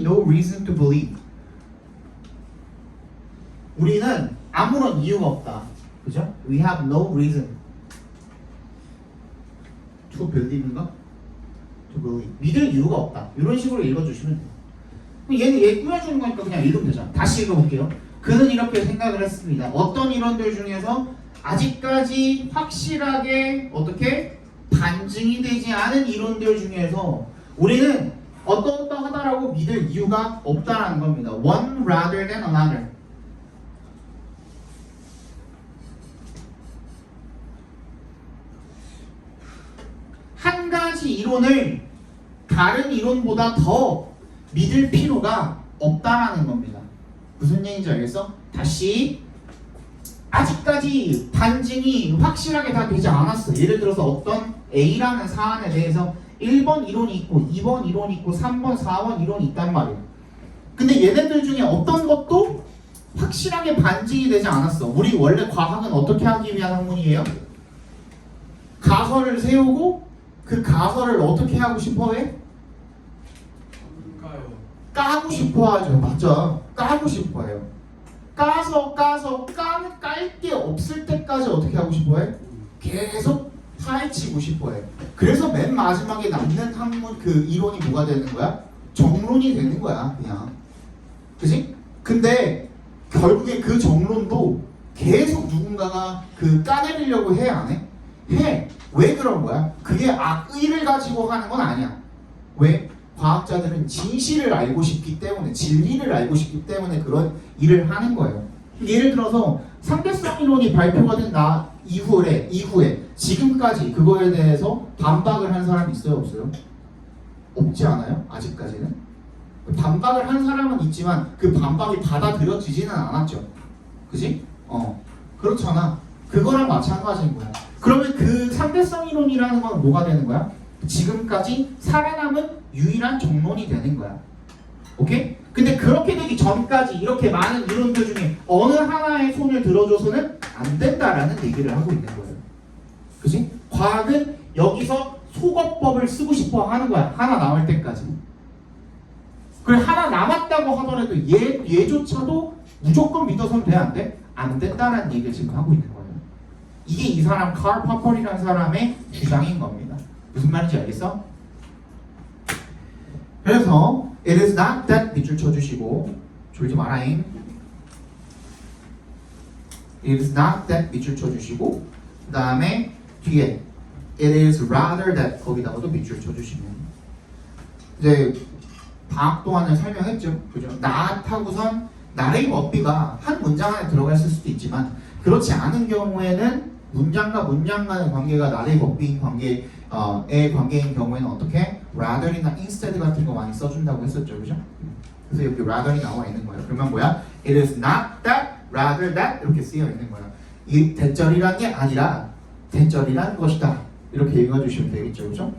no reason to believe. 우리는 아무런 이유가 없다. 그죠? We have no reason to believe인가? To believe. 믿을 이유가 없다. 이런 식으로 읽어주시면 돼요. 그럼 얘 꾸며주는 거니까 그냥 읽으면 되잖아. 다시 읽어볼게요. 그는 이렇게 생각을 했습니다. 어떤 이론들 중에서 아직까지 확실하게 어떻게 반증이 되지 않은 이론들 중에서 우리는 어떠하다라고 믿을 이유가 없다라는 겁니다. One rather than another. 한 가지 이론을 다른 이론보다 더 믿을 필요가 없다라는 겁니다. 무슨 얘기인지 알겠어? 다시 아직까지 반증이 확실하게 다 되지 않았어. 예를 들어서 어떤 A라는 사안에 대해서 1번 이론이 있고 2번 이론이 있고 3번, 4번 이론이 있단 말이에요. 근데 얘네들 중에 어떤 것도 확실하게 반증이 되지 않았어. 우리 원래 과학은 어떻게 하기 위한 학문이에요? 가설을 세우고 그 가설을 어떻게 하고 싶어 해? 까요. 까고 싶어 하죠. 맞죠? 까고 싶어 해요. 까서 깔 게 없을 때까지 어떻게 하고 싶어 해? 계속 파헤치고 싶어 해. 그래서 맨 마지막에 남는 학문 그 이론이 뭐가 되는 거야? 정론이 되는 거야, 그냥. 그지? 근데 결국에 그 정론도 계속 누군가가 그 까내리려고 해, 안 해? 해. 왜 그런 거야? 그게 악의를 가지고 하는 건 아니야. 왜? 과학자들은 진실을 알고 싶기 때문에, 진리를 알고 싶기 때문에 그런 일을 하는 거예요. 예를 들어서 상대성 이론이 발표가 된 이후에 지금까지 그거에 대해서 반박을 한 사람이 있어요, 없어요? 없지 않아요? 아직까지는. 반박을 한 사람은 있지만 그 반박이 받아들여지지는 않았죠. 그지? 그렇잖아. 그거랑 마찬가지인 거야. 그러면 그 상대성 이론이라는 건 뭐가 되는 거야? 지금까지 살아남은 유일한 정론이 되는 거야. 오케이? 근데 그렇게 되기 전까지 이렇게 많은 이론들 중에 어느 하나의 손을 들어줘서는 안 된다라는 얘기를 하고 있는 거예요. 그치? 과학은 여기서 소거법을 쓰고 싶어 하는 거야. 하나 남을 때까지. 그래 하나 남았다고 하더라도 얘조차도 무조건 믿어서는 돼? 안 돼? 안 된다라는 얘기를 지금 하고 있는 거예요. 이게 이 사람 칼 파퍼리라는 사람의 주장인 겁니다. 무슨 말인지 알겠어? 그래서 it is not that 밑줄 쳐주시고 졸지 마라잉. it is not that 밑줄 쳐주시고 그 다음에 뒤에 it is rather that 거기다가도 밑줄 쳐주시면 이제 방학 동안을 설명했죠. 그죠? not 하고선 나의 업비가 한 문장 안에 들어가 있을 수도 있지만 그렇지 않은 경우에는 문장과 문장 간의 관계가 나의 법비인 관계의 관계인 경우에는 어떻게? rather이나 instead 같은 거 많이 써준다고 했었죠, 그죠? 그래서 여기 rather이 나와 있는 거예요. 그러면 뭐야? It is not that, rather that 이렇게 쓰여 있는 거야. 이 대절이란 게 아니라 대절이란 것이다. 이렇게 읽어주시면 되겠죠, 그죠?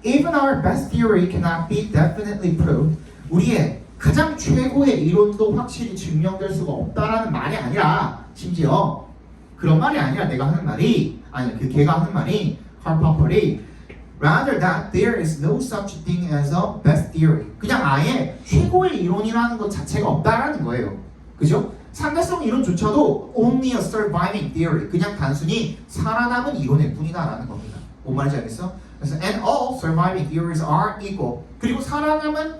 Even our best theory cannot be definitely proved. 우리의 가장 최고의 이론도 확실히 증명될 수가 없다라는 말이 아니라 심지어 그런 말이 아니라 내가 하는 말이 아니 그 걔가 하는 말이 칼 파퍼리 rather that there is no such thing as a best theory. 그냥 아예 최고의 이론이라는 것 자체가 없다라는 거예요. 그죠? 상대성 이론조차도 only a surviving theory. 그냥 단순히 살아남은 이론일 뿐이다라는 겁니다. 뭔 말인지 알겠어? 그래서 and all surviving theories are equal. 그리고 살아남은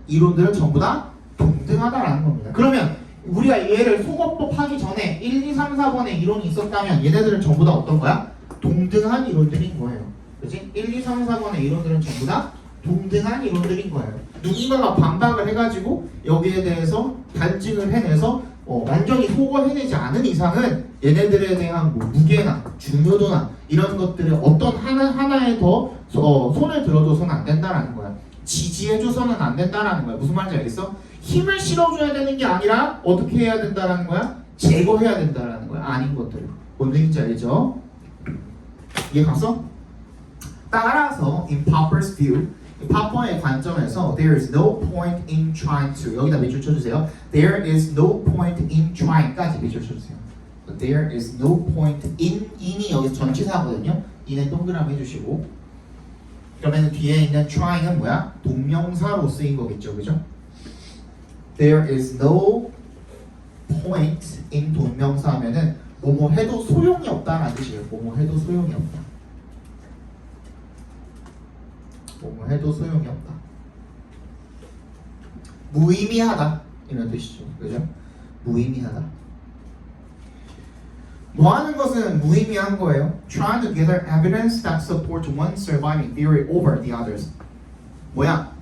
이론들은 전부 다 동등하다라는 겁니다. 그러면 우리가 얘를 소거법 하기 전에 1, 2, 3, 4번의 이론이 있었다면 얘네들은 전부 다 어떤 거야? 동등한 이론들인 거예요. 그치? 1, 2, 3, 4번의 이론들은 전부 다 동등한 이론들인 거예요. 누군가가 반박을 해가지고 여기에 대해서 반증을 해내서 완전히 소거해내지 않은 이상은 얘네들에 대한 뭐 무게나 중요도나 이런 것들을 어떤 하나에 더 손을 들어줘서는 안 된다라는 거야. 지지해줘서는 안 된다라는 거야. 무슨 말인지 알겠어? 힘을 실어줘야 되는 게 아니라 어떻게 해야 된다라는 거야? 제거해야 된다라는 거야. 아닌 것들을. 뭔 얘기인지 알죠? 이해 갔어? 따라서 in Popper's view, 파퍼의 관점에서 there is no point in trying to 여기다 밑줄 쳐주세요. There is no point in trying까지 밑줄 쳐주세요. There is no point in이 여기서 전치사거든요. in은 동그라미 해주시고 그러면 뒤에 있는 trying은 뭐야? 동명사로 쓰인 거겠죠, 그죠? There is no point in 동명사 하면은 뭐뭐 해도 소용이 없다라는 뜻이에요. 뭐뭐 해도 소용이 없다. 뭐뭐 해도 소용이 없다. 무의미하다 이런 뜻이죠, 그죠? 무의미하다. 뭐 하는 것은 무의미한 거예요. Trying to gather evidence that supports one surviving theory over the others. 뭐야?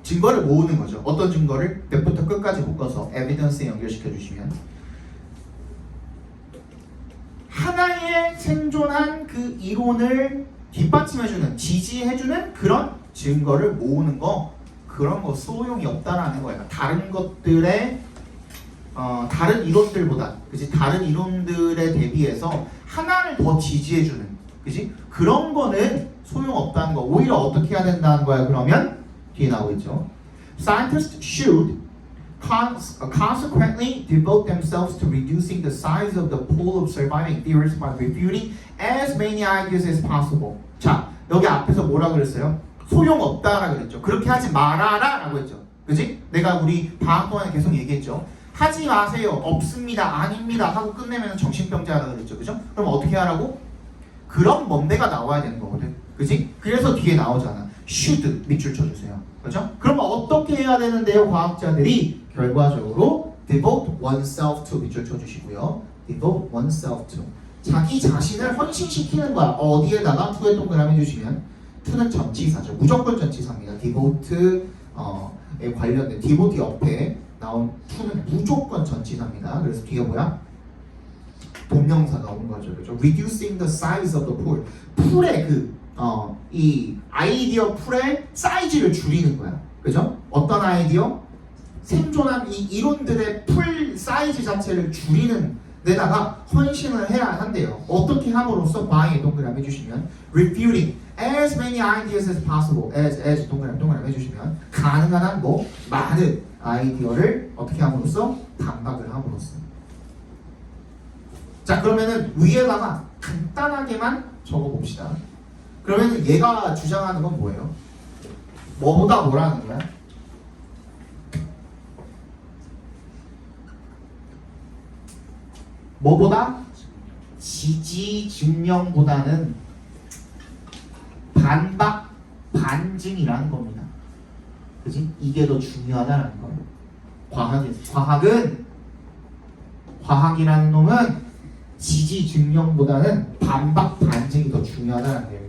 증거를 모으는 거죠. 어떤 증거를? 몇부터 끝까지 묶어서 evidence에 연결시켜 주시면 하나의 생존한 그 이론을 뒷받침해주는, 지지해주는 그런 증거를 모으는 거, 그런 거 소용이 없다라는 거예요. 다른 것들의 다른 이론들보다, 그지? 다른 이론들에 대비해서 하나를 더 지지해주는, 그지? 그런 거는 소용없다는 거. 오히려 어떻게 해야 된다는 거야? 그러면 뒤에 나오겠죠. Scientists should consequently devote themselves to reducing the size of the pool of surviving theories by refuting as many ideas as possible. 자, 여기 앞에서 뭐라 그랬어요? 소용없다라 그랬죠. 그렇게 하지 말아라 라고 했죠. 그지? 내가 우리 방학 동안에 계속 얘기했죠. 하지 마세요. 없습니다. 아닙니다. 하고 끝내면 정신병자라 그랬죠. 그죠? 그럼 어떻게 하라고? 그런 뭔데가 나와야 되는 거거든. 그지? 그래서 뒤에 나오잖아. should 밑줄 쳐주세요. 그죠? 그럼 어떻게 해야 되는데요? 과학자들이 결과적으로 devote oneself to 밑줄 쳐주시고요. devote oneself to 자기 자신을 헌신시키는 거야. 어디에다가 to에 동그라미 해주시면 to는 전치사죠. 무조건 전치사입니다. devote에 관련된 devote 옆에 나온 to는 무조건 전치사입니다. 그래서 뒤에 뭐야? 동명사가 온 거죠. 그죠? reducing the size of the pool. 풀의 이 아이디어 풀의 사이즈를 줄이는 거야. 그죠? 어떤 아이디어? 생존한 이 이론들의 풀 사이즈 자체를 줄이는 데다가 헌신을 해야 한대요. 어떻게 함으로써 by에 동그라미 해주시면 refuting as many ideas as possible as 동그라미 해주시면 가능한 한 많은 아이디어를 어떻게 함으로써 반박을 함으로써. 자, 그러면은 위에다가 간단하게만 적어봅시다. 그러면 얘가 주장하는 건 뭐예요? 뭐보다 뭐라는 거야? 뭐보다? 지지 증명보다는 반박 반증이라는 겁니다. 그지? 이게 더 중요하다는 거예요. 과학이라는 놈은 지지 증명보다는 반박 반증이 더 중요하다는 거예요.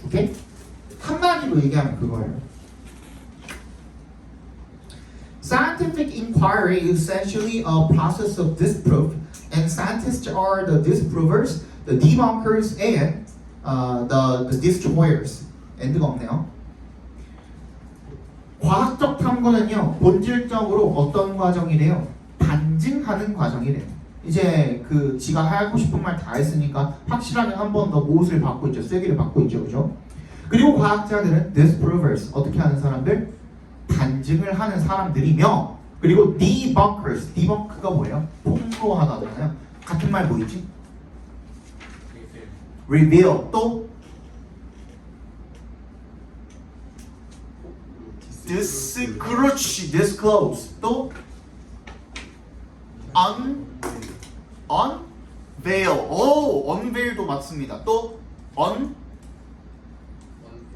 오케이? 한마디로 얘기하면 그거예요. Scientific inquiry is essentially a process of disproof, and scientists are the disprovers, the debunkers, and the destroyers. 엔드가 없네요. 과학적 탐구는요, 본질적으로 어떤 과정이래요? 반증하는 과정이래요. 이제 지가 하고 싶은 말 다 했으니까 확실하게 한 번 더 못을 받고 있죠. 쐐기를 받고 있죠. 그죠? 그리고 과학자들은 disprovers, 어떻게 하는 사람들? 반증을 하는 사람들이며, 그리고 debunkers, debun크가 뭐예요? 폭로하다잖아요. 같은 말 뭐 있지? reveal, 또 그렇지, disclose, 또 unveil, unveil도 맞습니다. 또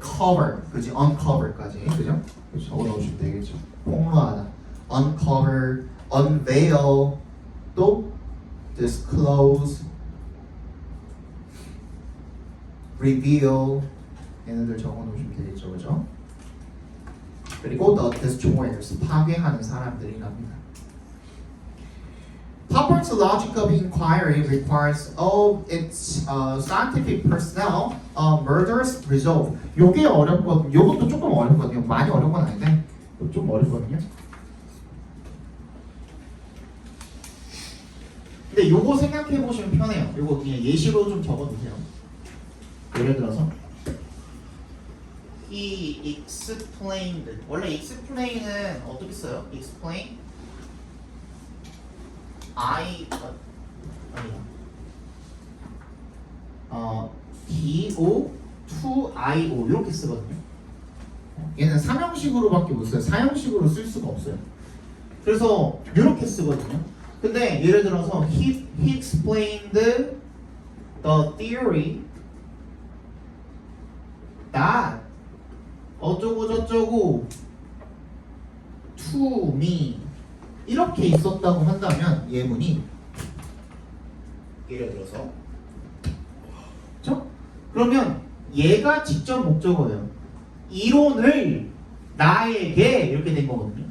uncover, 그지? uncover까지, 그죠? 적어 놓으시면 되겠죠. 폭로하다, uncover, unveil, 또 disclose, reveal, 얘네들 적어 놓으시면 되겠죠, 그죠? 그리고 the destroyers, 파괴하는 사람들이랍니다. Popper's logic of inquiry requires of its scientific personnel murderous resolve. 요게 어렵거든요. 요것도 조금 어렵거든요. 많이 어려운 건 아닌데 좀 어렵거든요. 근데 요거 생각해 보시면 편해요. 요거 그냥 예시로 좀 적어두세요. 예를 들어서 He explained. 원래 explain은 어떻게 써요? explain DO to IO 이렇게 쓰거든요. 얘는 삼형식으로밖에 못 써요. 사형식으로 쓸 수가 없어요. 그래서 이렇게 쓰거든요. 근데 예를 들어서 he explained the theory that 어쩌고 저쩌고 to me 이렇게 있었다고 한다면 예문이 예를 들어서 그렇죠? 그러면 얘가 직접 목적어예요. 이론을 나에게 이렇게 된 거거든요.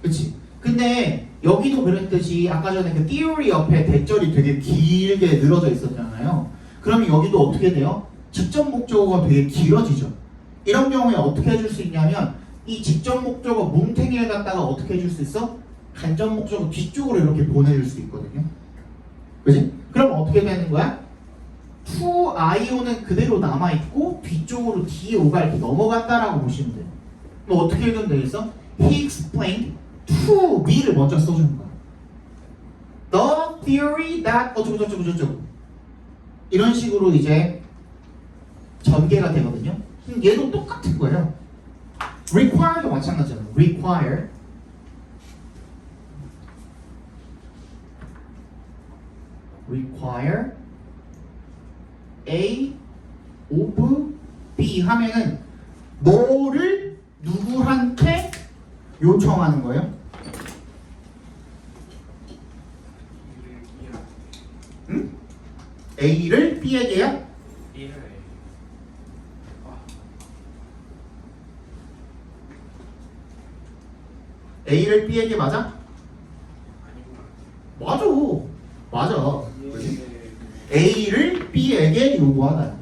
그렇지? 근데 여기도 그랬듯이 아까 전에 그 theory 옆에 대절이 되게 길게 늘어져 있었잖아요. 그러면 여기도 어떻게 돼요? 직접 목적어가 되게 길어지죠. 이런 경우에 어떻게 해줄 수 있냐면 이 직접 목적어 뭉탱이를 갖다가 어떻게 해줄 수 있어? 간접 목적어 뒤쪽으로 이렇게 보내줄 수 있거든요. 그렇지? 그럼 어떻게 되는 거야? to IO는 그대로 남아있고 뒤쪽으로 DO가 이렇게 넘어간다라고 보시면 돼요. 뭐 어떻게 읽으면 되겠어? He explained to me를 먼저 써주는 거야. The theory that 어쩌고저쩌고 이런 식으로 이제 전개가 되거든요. 얘도 똑같은 거예요. require도 마찬가지잖아요. require A of B 하면은 뭐를 누구한테 요청하는 거예요? 응? A를 B에게요? A를 B에게 맞아? 맞아. A를 B에게 요구하다.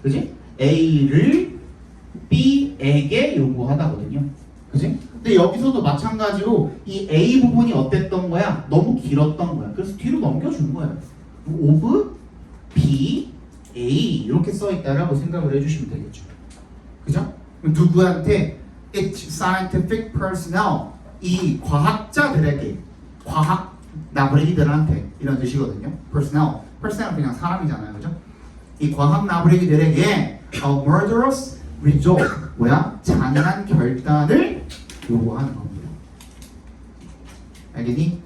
그지? A를 B에게 요구하다거든요. 그지? 근데 여기서도 마찬가지로 이 A 부분이 어땠던 거야? 너무 길었던 거야. 그래서 뒤로 넘겨주는 거예요. of B, A 이렇게 써있다라고 생각을 해주시면 되겠죠. 그죠? 누구한테? It's scientific personnel 이 과학자들에게 과학 나부레기들한테 이런 뜻이거든요. personnel 그냥 사람이잖아요, 그죠? 이 과학 나부레기들에게 a murderous result 뭐야? 잔인한 결단을 요구하는 겁니다. 알겠니?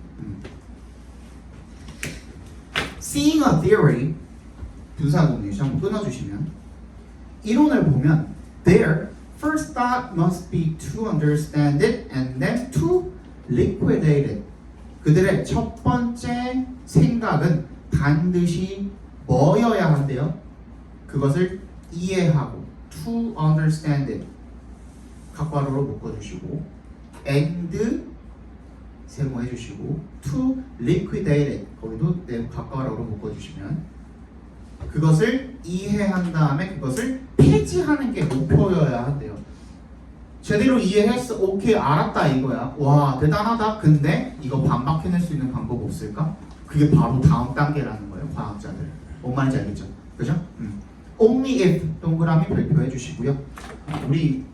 Seeing a theory 분사구문이죠. 한번 끊어주시면 이론을 보면 their first thought must be to understand it and then to liquidate it. 그들의 첫 번째 생각은 반드시 뭐여야 한대요? 그것을 이해하고 to understand it 각괄호로 묶어주시고 and 세모해 주시고 to liquidate it 거기도 각괄호로 묶어주시면 그것을 이해한 다음에 그것을 폐지하는 게 목표여야 한대요. 제대로 이해했어. 오케이 알았다 이거야. 와 대단하다. 근데 이거 반박해낼 수 있는 방법 없을까? 그게 바로 다음 단계라는 거예요. 과학자들. 뭔 말인지 알겠죠? 그죠? Only if 동그라미 발표해 주시고요. 우리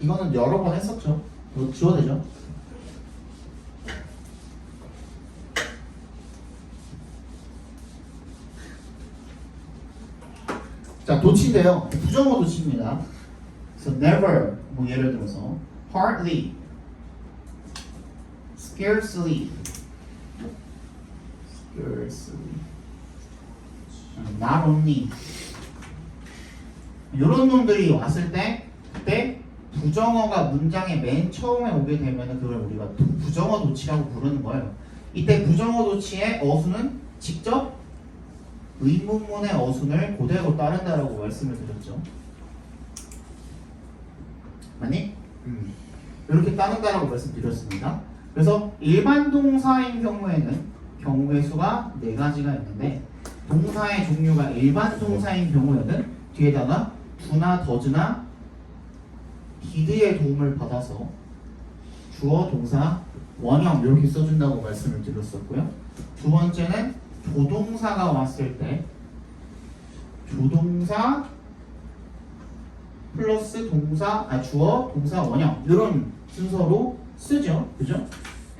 이거는 여러 번 했었죠. 이거 지워야 되죠? 자 도치인데요. 부정어 도치입니다. So never 뭐 예를 들어서 hardly, scarcely, not only 이런 놈들이 왔을 때 그때 부정어가 문장의 맨 처음에 오게 되면 그걸 우리가 부정어 도치라고 부르는 거예요. 이때 부정어 도치의 어순은 직접 의문문의 어순을 그대로 따른다라고 말씀을 드렸죠. 맞니? 이렇게 따른다라고 말씀드렸습니다. 그래서 일반 동사인 경우에는 경우의 수가 4가지가 있는데 동사의 종류가 일반 동사인 경우에는 뒤에다가 do나 does나 did의 도움을 받아서 주어, 동사, 원형 이렇게 써준다고 말씀을 드렸었고요. 두 번째는 조동사가 왔을 때 조동사 플러스 동사, 주어, 동사, 원형 이런 순서로 쓰죠, 그죠?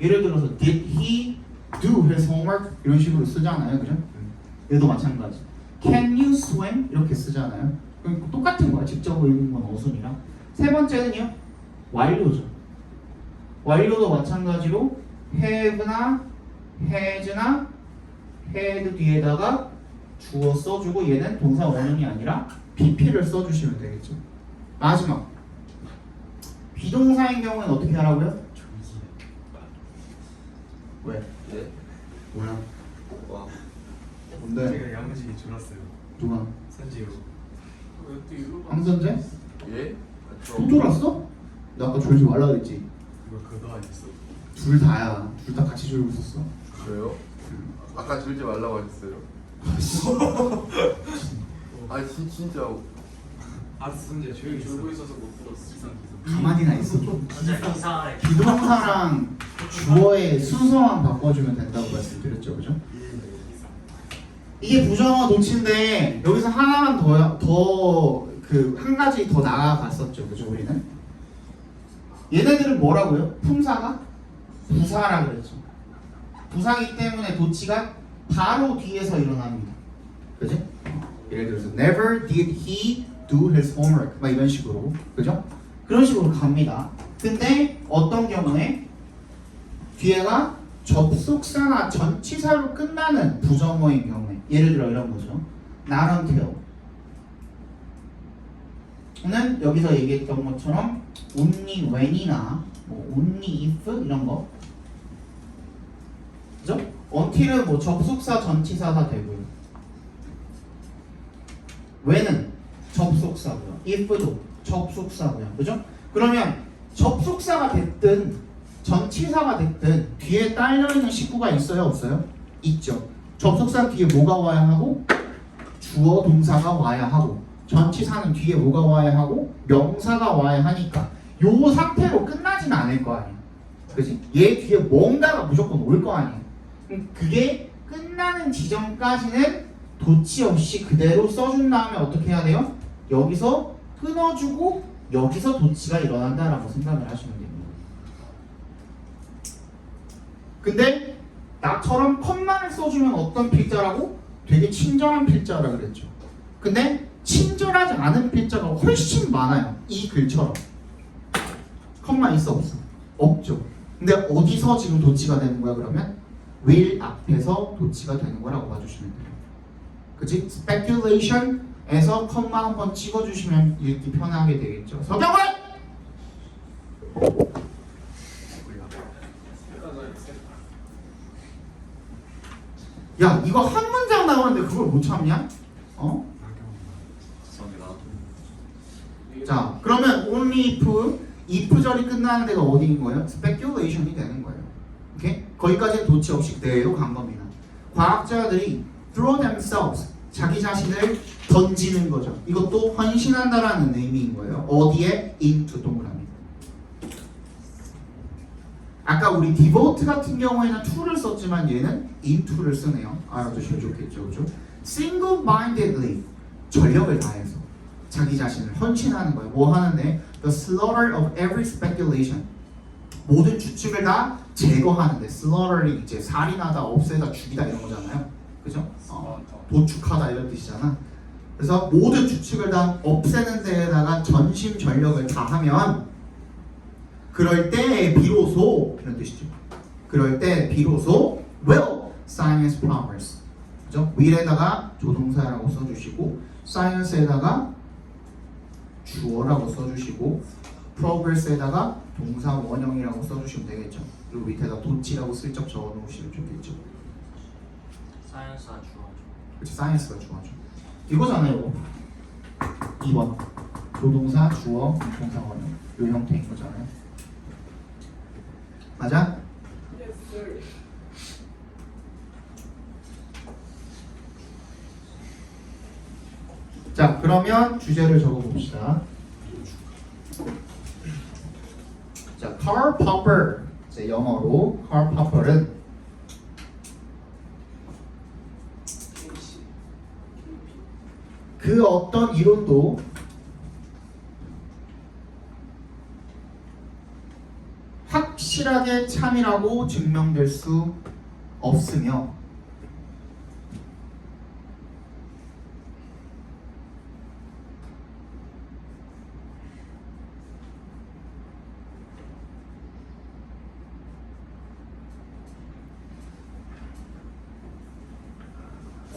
예를 들어서 did he do his homework 이런 식으로 쓰잖아요, 그죠? 얘도 마찬가지. Can you swim 이렇게 쓰잖아요. 그럼 똑같은 거야. 직접 읽는 건 어순이랑. 세 번째는요, 완료죠. 완료도 마찬가지로 have나 has나 had 뒤에다가 주어 써주고 얘는 동사 원형이 아니라 pp를 써주시면 되겠죠. 마지막 비동사인 경우는 어떻게 하라고요? 왜? 네? 뭐야? 와. 뭔데? 제가 야무지게 졸았어요. 누가? 선지로. 왜또 이거 봐? 황선재? 예? 또 졸았어? 나 아까 졸지 말라 그랬지. 이거 그거 아니었어? 둘 다야. 둘 다 같이 졸고 있었어. 그래요? 아까 졸지 말라고 하셨어요. 아 진짜 아 선지 조용히 졸고 있어. 있어서 못 들었어. 가만히나 있어. 완전 이상하네. 비동사랑 주어의 순서만 바꿔주면 된다고 말씀드렸죠, 그죠? 이게 부정어 도치인데 여기서 하나만 더 그 한 가지 더 나아갔었죠, 그죠? 우리는 얘네들은 뭐라고요? 품사가 부사라 그랬죠. 부사이기 때문에 도치가 바로 뒤에서 일어납니다, 그죠? 예를 들어서 never did he do his homework 막 이런 식으로, 그죠? 그런 식으로 갑니다. 근데 어떤 경우에 뒤에가 접속사나 전치사로 끝나는 부정어인 경우에 예를 들어 이런 거죠. not until 는 여기서 얘기했던 것처럼 only when이나 뭐 only if 이런 거, 그죠? until은 뭐 접속사 전치사가 되고요. when은 접속사고요. if도 접속사고요. 그죠? 그러면 접속사가 됐든 전치사가 됐든 뒤에 딸려있는 식구가 있어요? 없어요? 있죠. 접속사 뒤에 뭐가 와야 하고 주어 동사가 와야 하고 전치사는 뒤에 뭐가 와야 하고 명사가 와야 하니까 요 상태로 끝나지는 않을 거 아니에요. 그치? 얘 뒤에 뭔가가 무조건 올 거 아니에요. 그게 끝나는 지점까지는 도치 없이 그대로 써준 다음에 어떻게 해야 돼요? 여기서 끊어주고 여기서 도치가 일어난다라고 생각을 하시면 됩니다. 근데 나처럼 컴마를 써주면 어떤 필자라고? 되게 친절한 필자라 그랬죠. 근데 친절하지 않은 필자가 훨씬 많아요. 이 글처럼. 컴마 있어 없어? 없죠. 근데 어디서 지금 도치가 되는 거야 그러면? will 앞에서 도치가 되는 거라고 봐주시면 돼요. 그치? speculation에서 컴마 한번 찍어주시면 읽기 편하게 되겠죠. 서경원! 야, 이거 한 문장 나오는데 그걸 못 참냐? 어? 죄송합니다. 자, 그러면 only if 절이 끝나는 데가 어디인 거예요? speculation이 되는 거예요. 오케이? 거기까지는 도치 없이 그대로 간 겁니다. 과학자들이 throw themselves, 자기 자신을 던지는 거죠. 이것도 헌신한다라는 의미인 거예요. 어디에? into 동그라미. 아까 우리 devote 같은 경우에는 to를 썼지만 얘는 into를 쓰네요. 알아두시면 좋겠죠, 그죠? single-mindedly, 전력을 다해서 자기 자신을 헌신하는 거예요. 뭐 하는데? The slaughter of every speculation. 모든 추측을 다 제거하는데, slaughtery 이제 살인하다, 없애다, 죽이다 이런 거잖아요. 그죠? 도축하다 이런 뜻이잖아. 그래서 모든 추측을 다 없애는 데에다가 전심 전력을 다하면 그럴 때 비로소 이런 뜻이죠. 그럴 때 비로소 will science progress. 그죠? will에다가 조동사라고 써주시고 science에다가 주어라고 써주시고 progress에다가 동사 원형이라고 써주시면 되겠죠. 그리고 밑에다 도치라고 슬쩍 적어놓으시면 좋겠죠. 사이언스가 주어죠. 그렇지, science가 주어죠. 이거잖아요. 2번 조동사 주어 동사 원형 이 형태인 거잖아요. 맞아? Yes, sir. 자, 그러면 주제를 적어봅시다. 자, Karl Popper, 이제 영어로 Karl Popper은 그 어떤 이론도 확실하게 참이라고 증명될 수 없으며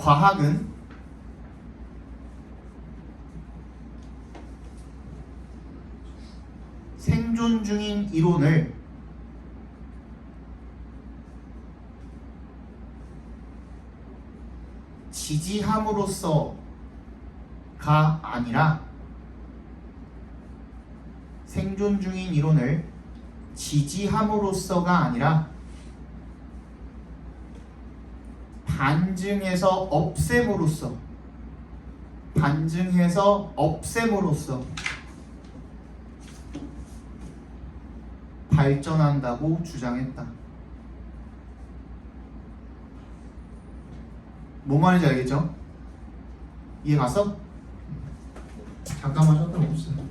과학은 생존 중인 이론을 지지함으로써가 아니라 생존 중인 이론을 지지함으로써가 아니라 반증해서 없앰으로써 발전한다고 주장했다. 뭐 말인지 알겠죠? 이해 갔어? 잠깐만 쉬었다 봅시다.